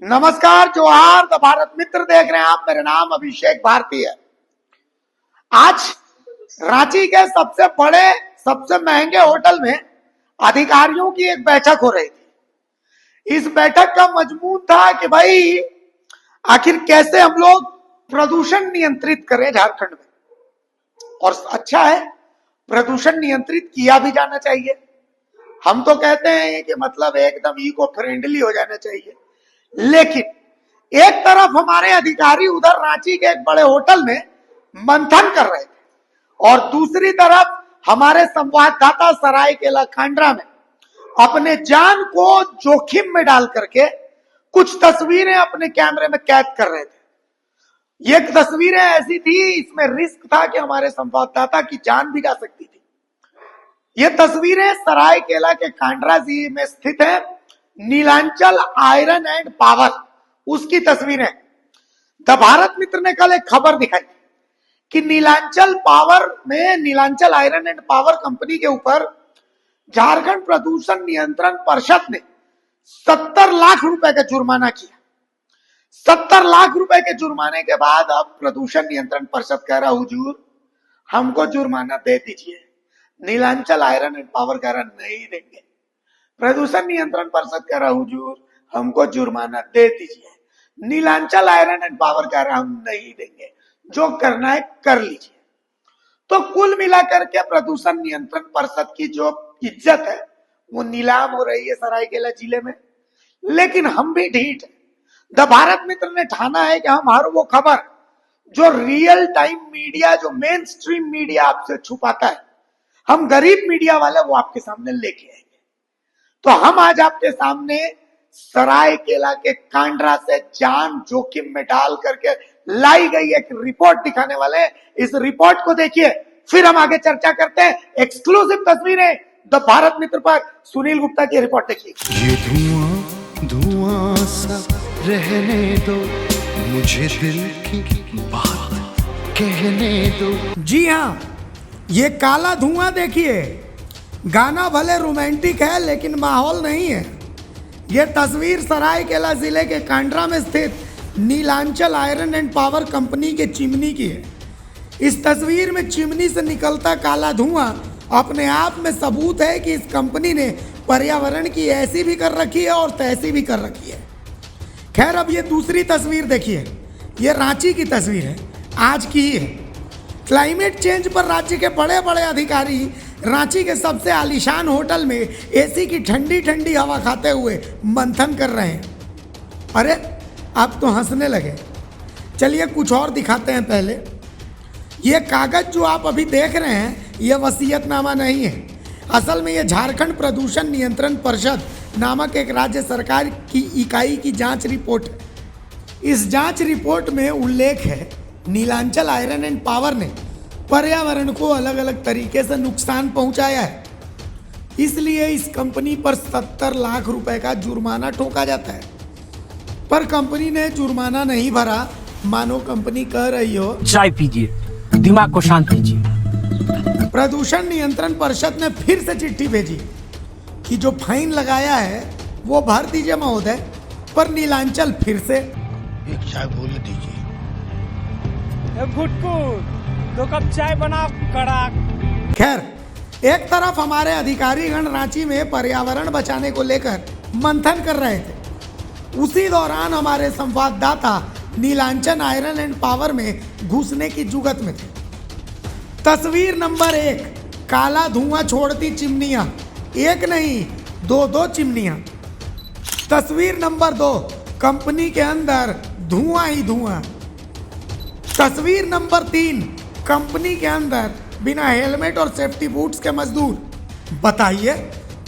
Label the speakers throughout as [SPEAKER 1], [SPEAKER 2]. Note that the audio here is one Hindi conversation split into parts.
[SPEAKER 1] नमस्कार, जोहार द भारत मित्र देख रहे हैं आप। मेरा नाम अभिषेक भारती है। आज रांची के सबसे बड़े सबसे महंगे होटल में अधिकारियों की एक बैठक हो रही थी। इस बैठक का मजमून था कि भाई आखिर कैसे हम लोग प्रदूषण नियंत्रित करें झारखंड में। और अच्छा है, प्रदूषण नियंत्रित किया भी जाना चाहिए। हम तो कहते हैं कि मतलब एकदम इको फ्रेंडली हो जाना चाहिए, लेकिन एक तरफ हमारे अधिकारी उधर रांची के एक बड़े होटल में मंथन कर रहे थे और दूसरी तरफ हमारे संवाददाता सरायकेला कांड्रा में अपने जान को जोखिम में डाल करके कुछ तस्वीरें अपने कैमरे में कैद कर रहे थे। ये तस्वीरें ऐसी थी, इसमें रिस्क था कि हमारे संवाददाता की जान भी जा सकती थी। ये तस्वीरें सरायकेला के कांड्रा जी में स्थित है नीलांचल आयरन एंड पावर, उसकी तस्वीरें। द भारत मित्र ने कल एक खबर दिखाई कि नीलांचल पावर में Nilanchal iron and power company के ऊपर झारखंड प्रदूषण नियंत्रण परिषद ने 70 लाख रुपए का जुर्माना किया। 70 लाख रुपए के जुर्माने के बाद अब प्रदूषण नियंत्रण परिषद कह रहा, हुजूर हमको जुर्माना दे दीजिए। नीलांचल आयरन एंड पावर कह रहा नहीं देंगे। प्रदूषण नियंत्रण परिषद कह रहा, हुजूर हमको जुर्माना दे दीजिए। नीलांचल आयरन एंड पावर कह रहा हम नहीं देंगे, जो करना है कर लीजिए। तो कुल मिलाकर के प्रदूषण नियंत्रण परिषद की जो इज्जत है वो नीलाम हो रही है सरायकेला जिले में। लेकिन हम भी ढीठ है। द भारत मित्र ने ठाना है कि हम हर वो खबर जो रियल टाइम मीडिया, जो मेन स्ट्रीम मीडिया आपसे छुपाता है, हम गरीब मीडिया वाले वो आपके सामने लेके आएंगे। तो हम आज आपके सामने सरायकेला के कांड्रा से जान जोखिम में डाल करके लाई गई एक रिपोर्ट दिखाने वाले हैं। इस रिपोर्ट को देखिए, फिर हम आगे चर्चा करते हैं। एक्सक्लूसिव तस्वीरें द भारत मित्र पर। सुनील गुप्ता की रिपोर्ट देखिए।
[SPEAKER 2] ये धुआं धुआं सा रहने दो, मुझे दिल की बात कहने दो।
[SPEAKER 1] जी हाँ, ये काला धुआं देखिए। गाना भले रोमांटिक है लेकिन माहौल नहीं है। यह तस्वीर सरायकेला जिले के कांड्रा में स्थित Nilanchal iron and power company के चिमनी की है। इस तस्वीर में चिमनी से निकलता काला धुआं अपने आप में सबूत है कि इस कंपनी ने पर्यावरण की ऐसी भी कर रखी है और तैसी भी कर रखी है। खैर, अब ये दूसरी तस्वीर देखिए। ये रांची की तस्वीर है, आज की ही है। क्लाइमेट चेंज पर राज्य के बड़े बड़े अधिकारी रांची के सबसे आलीशान होटल में एसी की ठंडी ठंडी हवा खाते हुए मंथन कर रहे हैं। अरे आप तो हंसने लगे। चलिए कुछ और दिखाते हैं। पहले ये कागज जो आप अभी देख रहे हैं, यह वसीयतनामा नहीं है। असल में यह झारखंड प्रदूषण नियंत्रण परिषद नामक एक राज्य सरकार की इकाई की जांच रिपोर्ट है। इस जांच रिपोर्ट में उल्लेख है नीलांचल आयरन एंड पावर ने पर्यावरण को अलग अलग तरीके से नुकसान पहुंचाया है, इसलिए इस कंपनी पर 70 लाख रुपए का जुर्माना ठोका जाता है। पर कंपनी ने जुर्माना नहीं भरा, मानो कंपनी कह रही हो
[SPEAKER 3] चाय पीजिए, दिमाग को शांत कीजिए।
[SPEAKER 1] प्रदूषण नियंत्रण परिषद ने फिर से चिट्ठी भेजी कि जो फाइन लगाया है वो भर दीजिए महोदय, पर नीलांचल फिर से
[SPEAKER 2] एक चाय बोल दीजिए।
[SPEAKER 3] दो कप चाय बना कड़ाक।
[SPEAKER 1] खैर, एक तरफ हमारे अधिकारीगण रांची में पर्यावरण बचाने को लेकर मंथन कर रहे थे, उसी दौरान हमारे संवाददाता नीलांचल आयरन एंड पावर में घुसने की जुगत में थे। तस्वीर नंबर 1, काला धुआं छोड़ती चिमनियां। एक नहीं, दो चिमनियां। तस्वीर नंबर 2, कंपनी के अंदर धुआं ही धुआं। तस्वीर नंबर 3, कंपनी के अंदर बिना हेलमेट और सेफ्टी बूट्स के मजदूर। बताइए,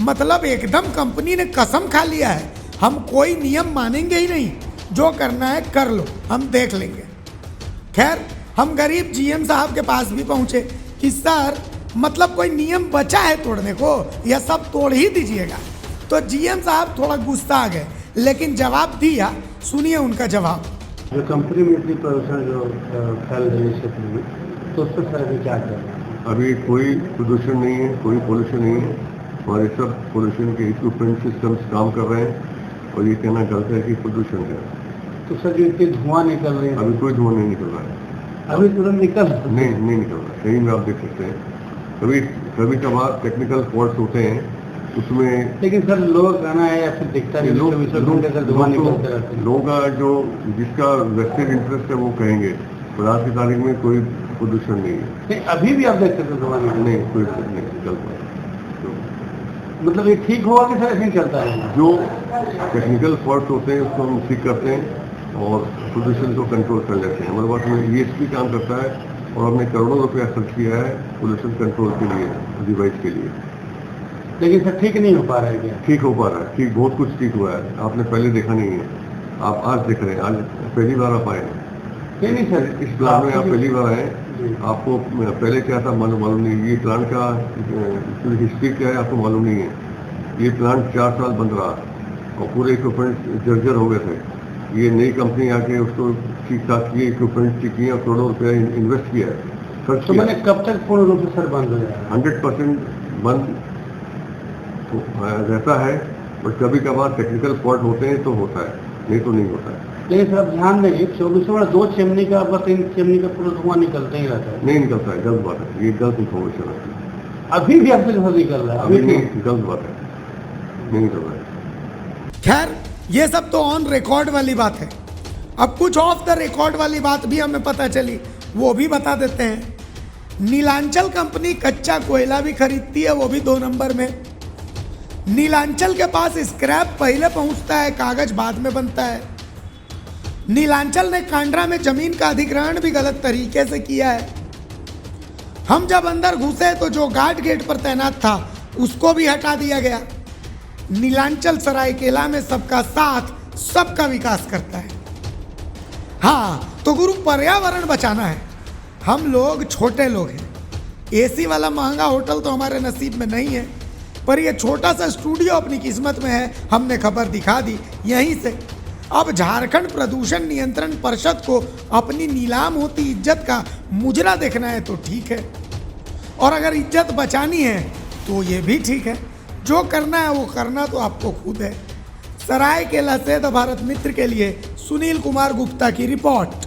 [SPEAKER 1] मतलब एकदम कंपनी ने कसम खा लिया है, हम कोई नियम मानेंगे ही नहीं, जो करना है कर लो, हम देख लेंगे। खैर, हम गरीब जीएम साहब के पास भी पहुंचे कि सर, मतलब कोई नियम बचा है तोड़ने को या सब तोड़ ही दीजिएगा। तो जीएम साहब थोड़ा गुस्सा आ गए, लेकिन जवाब दिया। सुनिए उनका जवाब।
[SPEAKER 4] जो कंपनी में इतनी प्रदूषण जो फैल रही है क्षेत्र में, तो उस पर सर अभी क्या कर रहे हैं?
[SPEAKER 5] अभी कोई प्रदूषण नहीं है, कोई पोल्यूशन नहीं है, और ये सब पोल्यूशन के इक्विपमेंट सिस्टम्स काम कर रहे हैं। और ये कहना गलत है कि प्रदूषण है।
[SPEAKER 4] तो सर जो इतने धुआं निकल रहे हैं
[SPEAKER 5] अभी कोई धुआं नहीं निकल रहा है,
[SPEAKER 4] अभी तुरंत निकल
[SPEAKER 5] नहीं निकल रहा है, कहीं में आप देख सकते हैं। कभी कभार टेक्निकल फॉल्ट होते हैं उसमें,
[SPEAKER 4] लेकिन सर लोगों का कहना है या फिर दिखता नहीं
[SPEAKER 5] लोग
[SPEAKER 4] धुआं निकलते रहते हैं।
[SPEAKER 5] लोगों का जो जिसका वेस्टेड इंटरेस्ट है वो कहेंगे, पर आज की तारीख में कोई प्रदूषण नहीं है।
[SPEAKER 4] नहीं, अभी भी आप देख सकते हैं धुआं
[SPEAKER 5] नहीं, कोई नहीं चलता है।
[SPEAKER 4] मतलब ये ठीक होगा कि सर ऐसे ही चलता है?
[SPEAKER 5] जो टेक्निकल फॉल्ट होते हैं उसको हम ठीक करते हैं और प्रदूषण को कंट्रोल कर लेते हैं। हमारे पास में ESP काम करता है और हमने करोड़ों रुपया खर्च किया है पोल्यूशन कंट्रोल के लिए, डिवाइस के लिए।
[SPEAKER 4] लेकिन सर ठीक नहीं हो पा रहा है क्या?
[SPEAKER 5] ठीक हो पा रहा है, ठीक, बहुत कुछ ठीक हुआ है। आपने पहले देखा नहीं है, आप आज देख रहे हैं, आज पहली बार आप आए हैं।
[SPEAKER 4] नहीं सर,
[SPEAKER 5] इस प्लान में आप पहली बार आए, आपको पहले क्या था मालूम नहीं, ये प्लान का हिस्ट्री क्या है आपको मालूम नहीं है। ये प्लान 4 साल बंद रहा और पूरे इक्विपमेंट जर्जर हो गए थे। ये नई कंपनी आके उसको ठीक ठाक किए, इक्विपमेंट ठीक किए और करोड़ों रुपया इन्वेस्ट किया है, खर्च
[SPEAKER 4] तो
[SPEAKER 5] किया।
[SPEAKER 4] मैंने कब तक पूर्ण रूप से सर बंद हो जाएगा?
[SPEAKER 5] 100% बंद रहता है, बट कभी कभार टेक्निकल फॉल्ट होते हैं तो होता है, नहीं तो नहीं होता है।
[SPEAKER 4] लेकिन सर आप ध्यान देंगे 24 में 2 चिमनी का, बस 3 चिमनी का पूरा धुआं निकलता ही रहता है।
[SPEAKER 5] नहीं निकलता है, गलत बात है, ये गलत इन्फॉर्मेशन है।
[SPEAKER 4] अभी भी आपसे धुआं निकल रहा है?
[SPEAKER 5] अभी नहीं, गलत बात है, नहीं निकल रहा है।
[SPEAKER 1] खैर ये सब तो ऑन रिकॉर्ड वाली बात है। अब कुछ ऑफ द रिकॉर्ड वाली बात भी हमें पता चली, वो भी बता देते हैं। नीलांचल कंपनी कच्चा कोयला भी खरीदती है, वो भी 2 नंबर में। नीलांचल के पास स्क्रैप पहले पहुंचता है, कागज बाद में बनता है। नीलांचल ने कांड्रा में जमीन का अधिग्रहण भी गलत तरीके से किया है। हम जब अंदर घुसे तो जो गार्ड गेट पर तैनात था उसको भी हटा दिया गया। नीलांचल सरायकेला में सबका साथ, सबका विकास करता है। हाँ तो गुरु, पर्यावरण बचाना है। हम लोग छोटे लोग हैं, AC वाला महंगा होटल तो हमारे नसीब में नहीं है, पर ये छोटा सा स्टूडियो अपनी किस्मत में है। हमने खबर दिखा दी यहीं से। अब झारखंड प्रदूषण नियंत्रण परिषद को अपनी नीलाम होती इज्जत का मुजरा देखना है तो ठीक है, और अगर इज्जत बचानी है तो ये भी ठीक है। जो करना है वो करना तो आपको खुद है। सरायकेला से द भारत मित्र के लिए सुनील कुमार गुप्ता की रिपोर्ट।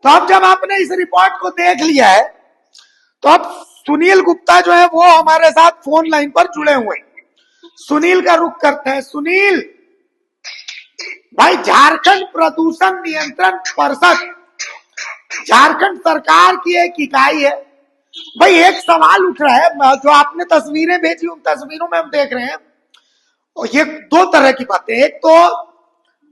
[SPEAKER 1] तो अब जब आपने इस रिपोर्ट को देख लिया है तो अब सुनील गुप्ता जो है वो हमारे साथ फोन लाइन पर जुड़े हुए हैं। सुनील का रुख करते हैं। सुनील भाई, झारखंड प्रदूषण नियंत्रण परिषद झारखंड सरकार की एक इकाई है। भाई एक सवाल उठ रहा है, जो आपने तस्वीरें भेजी उन तस्वीरों में हम देख रहे हैं, और ये 2 तरह की बातें। एक तो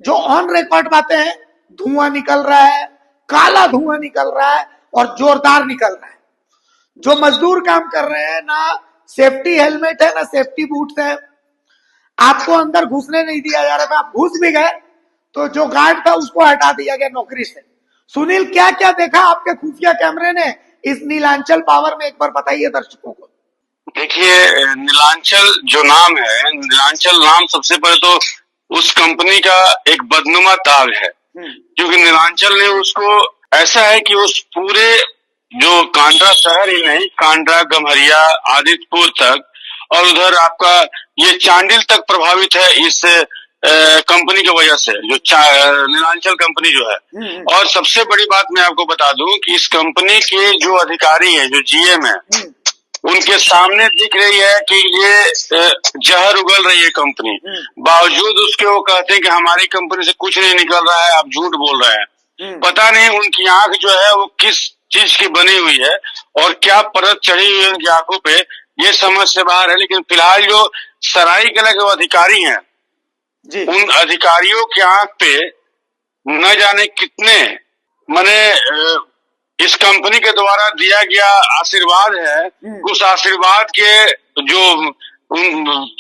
[SPEAKER 1] जो ऑन रिकॉर्ड बातें हैं, धुआं निकल रहा है, काला धुआं निकल रहा है और जोरदार निकल रहा है। जो मजदूर काम कर रहे हैं, ना सेफ्टी हेलमेट है ना सेफ्टी बूट्स है, आपको अंदर घुसने नहीं दिया जा रहा था। आप घुस भी गए तो जो गार्ड था उसको हटा दिया गया नौकरी से। सुनील, क्या क्या देखा आपके खुफिया कैमरे ने इस नीलांचल पावर में, एक बार बताइए दर्शकों को।
[SPEAKER 6] देखिए, नीलांचल जो नाम है, नीलांचल नाम सबसे पहले तो उस कंपनी का एक बदनुमा दाग है, क्योंकि नीलांचल ने उसको ऐसा है कि उस पूरे जो कांड्रा शहर ही नहीं, कांड्रा, गम्हरिया, आदित्यपुर तक और उधर आपका ये चांडिल तक प्रभावित है इस कंपनी की वजह से, जो नीलांचल कंपनी जो है। और सबसे बड़ी बात मैं आपको बता दूं कि इस कंपनी के जो अधिकारी हैं, जो GM है, उनके सामने दिख रही है कि ये जहर उगल रही है कंपनी। बावजूद उसके वो कहते हैं कि हमारी कंपनी से कुछ नहीं निकल रहा है, आप झूठ बोल रहे हैं। पता नहीं उनकी आंख जो है वो किस चीज की बनी हुई है और क्या परत चढ़ी हुई है उनकी आंखों पे, ये समझ से बाहर है। लेकिन फिलहाल जो सरायकेला के अधिकारी हैं, उन अधिकारियों की आंख पे न जाने कितने माने इस कंपनी के द्वारा दिया गया आशीर्वाद है। उस आशीर्वाद के जो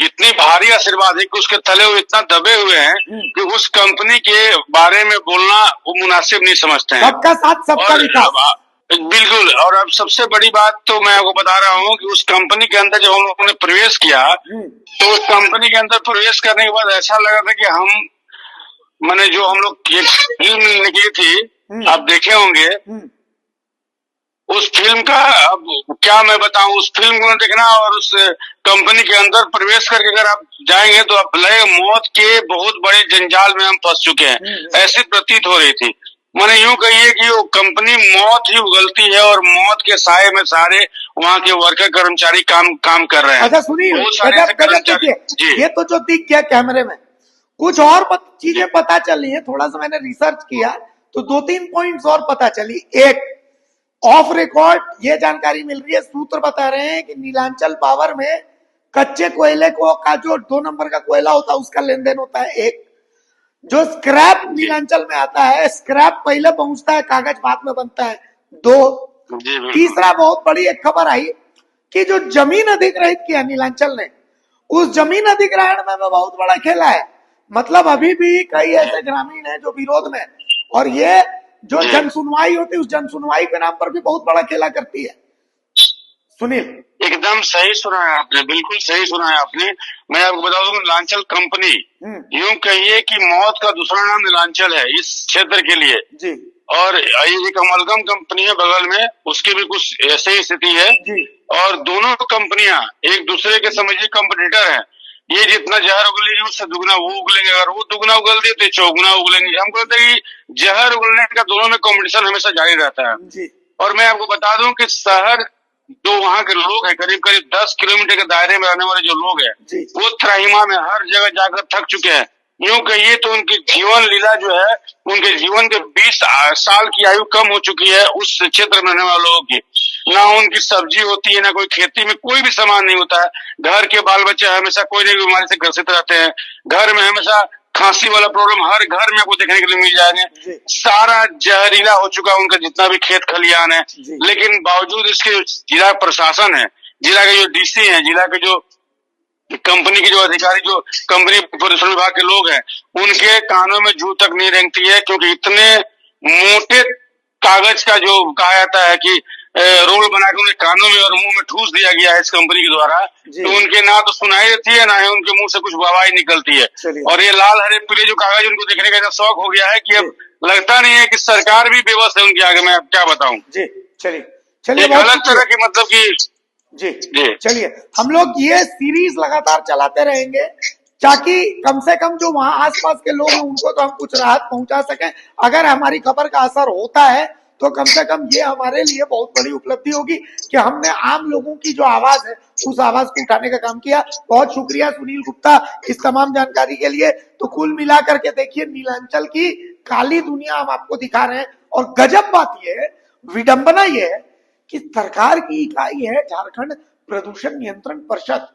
[SPEAKER 6] इतनी भारी आशीर्वाद है कि उसके तले वो इतना दबे हुए हैं कि उस कंपनी के बारे में बोलना वो मुनासिब नहीं समझते हैं।
[SPEAKER 1] सबका साथ सबका विकास,
[SPEAKER 6] बिल्कुल। और अब सबसे बड़ी बात तो मैं आपको बता रहा हूँ कि उस कंपनी के अंदर जब हम लोगों ने प्रवेश किया तो उस कंपनी के अंदर प्रवेश करने के बाद ऐसा लगा था कि हम मैंने जो हम लोग एक फिल्म निकली थी, आप देखे होंगे उस फिल्म का, अब क्या मैं बताऊं, उस फिल्म को देखना और उस कंपनी के अंदर प्रवेश करके अगर आप जाएंगे तो आप लगेगा मौत के बहुत बड़े जंजाल में हम फंस चुके हैं, ऐसी प्रतीत हो रही थी। मैंने यूं कहिए कि वो कंपनी मौत ही उगलती है और मौत के साए में सारे वहाँ के वर्कर कर्मचारी काम कर रहे हैं।
[SPEAKER 1] अच्छा सुनिए,
[SPEAKER 6] बहुत सारे ऐसे कर्मचारी जी
[SPEAKER 1] ये तो जो दिख गया कैमरे में, कुछ और चीजें पता चली है। थोड़ा सा मैंने रिसर्च किया तो 2-3 पॉइंट्स और पता चली। एक, ऑफ रिकॉर्ड ये जानकारी मिल रही है, सूत्र बता रहे हैं कि नीलांचल पावर में कच्चे कोयले का जो 2 नंबर का कोयला होता है उसका लेन देन होता है। एक, जो स्क्रैप नीलांचल में आता है, स्क्रैप पहले पहुंचता है, कागज बाद में बनता है। 2, तीसरा बहुत बड़ी एक खबर आई कि जो जमीन अधिग्रहित किया नीलांचल ने, उस जमीन अधिग्रहण में बहुत बड़ा खेला है। मतलब अभी भी कई ऐसे ग्रामीण हैं जो विरोध में, और ये जो जन सुनवाई होती है उस जन सुनवाई के नाम पर भी बहुत बड़ा खेला करती है। सुनील,
[SPEAKER 6] एकदम सही सुना है आपने, बिल्कुल सही सुना है आपने। मैं आपको बता दूं, नीलांचल कंपनी यूं कहिए कि मौत का दूसरा नाम नीलांचल है इस क्षेत्र के लिए
[SPEAKER 1] जी।
[SPEAKER 6] और एक अमलगम कंपनी है बगल में, उसकी भी कुछ ऐसे ही स्थिति है
[SPEAKER 1] जी।
[SPEAKER 6] और दोनों कंपनियां एक दूसरे के समझिए कंपटीटर हैं। ये जितना जहर उगलेगी उससे दुगना वो उगलेंगे, अगर वो दुगना उगल दिए तो चौगुना उगलेंगे। हम कहते हैं कि जहर उगलने का दोनों में कॉम्पिटिशन हमेशा जारी रहता है
[SPEAKER 1] जी।
[SPEAKER 6] और मैं आपको बता दूं कि शहर जो वहाँ के लोग हैं, करीब करीब 10 किलोमीटर के दायरे में रहने वाले जो लोग हैं, वो त्राहिमा में हर जगह जाकर थक चुके हैं। यूं कहिए तो उनकी जीवन लीला जो है, उनके जीवन के 20 साल की आयु कम हो चुकी है उस क्षेत्र में रहने वाले लोगों की। ना उनकी सब्जी होती है, ना कोई खेती में कोई भी सामान नहीं होता है। घर के बाल बच्चे हमेशा कोई ना कोई बीमारी से ग्रसित रहते हैं। घर में हमेशा खांसी वाला प्रॉब्लम हर घर में आपको देखने के लिए मिल जाएंगे। सारा जहरीला हो चुका है उनका जितना भी खेत खलियान है। लेकिन बावजूद इसके जिला प्रशासन है, जिला के जो डीसी हैं, जिला के जो कंपनी के जो अधिकारी, जो कंपनी प्रदूषण विभाग के लोग हैं, उनके कानों में जू तक नहीं रेंगती है, क्योंकि इतने मोटे कागज का जो कहा जाता है कि रोल बना के उन्हें कानों में और मुंह में ठूस दिया गया है इस कंपनी के द्वारा, तो उनके ना तो सुनाई देती है, ना ही उनके मुंह से कुछ आवाज निकलती है। और ये लाल हरे पीले जो कागज उनको देखने का इतना शौक हो गया है कि अब लगता नहीं है कि सरकार भी बेबस है उनके आगे। मैं अब क्या बताऊं जी। चलिए एक अलग तरह की मतलब की
[SPEAKER 1] जी। चलिए हम लोग ये सीरीज लगातार चलाते रहेंगे ताकि कम से कम जो वहां आसपास के लोग हैं उनको तो हम कुछ राहत पहुंचा सकें। अगर हमारी खबर का असर होता है तो कम से कम ये हमारे लिए बहुत बड़ी उपलब्धि होगी कि हमने आम लोगों की जो आवाज है उस आवाज को उठाने का काम किया। बहुत शुक्रिया सुनील गुप्ता इस तमाम जानकारी के लिए। तो कुल मिलाकर के देखिए, नीलांचल की काली दुनिया हम आपको दिखा रहे हैं। और गजब बात यह है, विडंबना यह है कि सरकार की इकाई है झारखंड प्रदूषण नियंत्रण परिषद,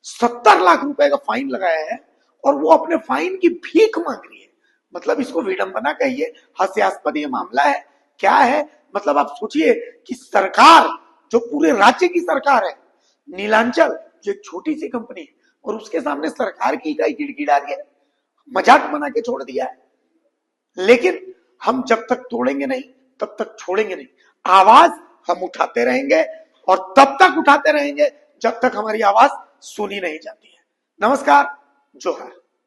[SPEAKER 1] 70 लाख रुपए का फाइन लगाया है और वो अपने फाइन की भीख मांग रही है। मतलब इसको विडंबना कहिए, हास्यास्पद ये मामला है। क्या है मतलब, आप सोचिए कि सरकार, जो पूरे राज्य की सरकार है, नीलांचल जो एक छोटी सी कंपनी है, और उसके सामने सरकार की इकाई गिड़गिड़ा रही है, मजाक बना के छोड़ दिया है। लेकिन हम जब तक तोड़ेंगे नहीं तब तक छोड़ेंगे नहीं। आवाज हम उठाते रहेंगे और तब तक उठाते रहेंगे जब तक हमारी आवाज सुनी नहीं जाती है। नमस्कार, जोहार।